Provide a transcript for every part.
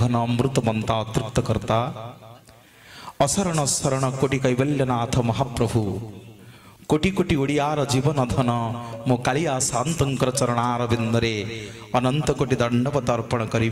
घन अमृतमंता तृप्त करता अशरण शरण कोटि कैवल्यनाथ महाप्रभु कोटि कोटि ओडियार जीवन धन मो कालिया शांतर चरणार बिंदरे अनंत कोटि दंडवत अर्पण करी।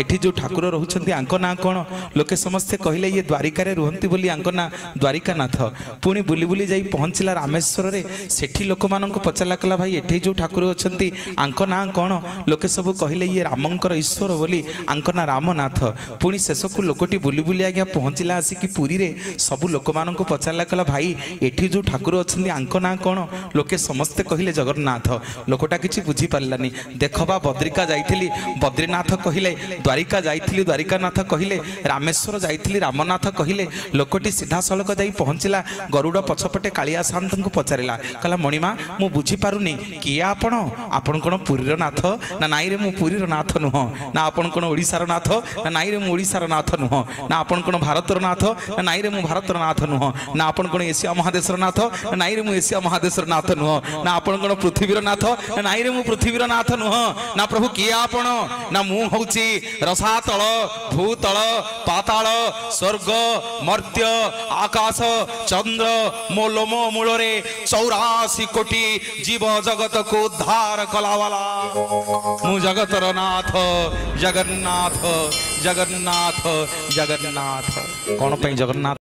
एठी जो ठाकुर रहउछन्ती आंक ना कौन लोके समस्ते कहले ये द्वारिका रुहंती बोली आंक ना द्वारिकानाथ। पुणी बुली बुली जाई पहुँचला रामेश्वर रे सेठी लोक मानक पचारा कला भाई एठी जो ठाकुर अछन्ती आंक ना कौन लोके सब कहले ये रामंकर ईश्वर बोली आंक ना रामनाथ। पुणी शेषकु लोकटी बुली बुली आज्ञा पहुँचला आसिकी पुरी रे सबु लोक मानक पचारा कला भाई एठी जो ठाकुर अछन्ती आंक ना कौन लोके समस्ते कहले जगन्नाथ। लोकटा किछि बुझी पारलानी। देख बा बद्रिका जाइथिली बद्रीनाथ कहिले द्वारिका जाइथिली द्वारिकानाथ कहिले रामेश्वर जाइथिली रामनाथ कहिले। लोकटी सीधा सड़क जाई पहुँचला गरुड़ पछपटे कालिया शांत को पचारिला कहला मणिमा मु बुझी पारुनी किए आपण आपण कोन पुरीर नाथ ना नाई रे मु पुरीर नाथ नुह ना आपण कोन ओडिसार नाथ ना नाई रे मु ओडिसार नाथ नुह ना आपण कोन भारतर नाथ ना नाई रे मु भारतर नाथ नुह ना आपण कोन एशिया महादेशर नाथ ना नाई रे मु एशिया महादेशर नाथ नुह ना आपण कोन पृथ्वीर नाथ ना नाई रे मु पृथ्वीर नाथ नुह ना प्रभु किए आपण ना मु होउची रसातल भूतल पाताल स्वर्ग मर्त्य आकाश चंद्र मो लोम मूल रे 84 कोटी जीव जगत को उद्धार कलावाला मु जगतर नाथ जगन्नाथ जगन्नाथ जगन्नाथ। कौन पे जगन्नाथ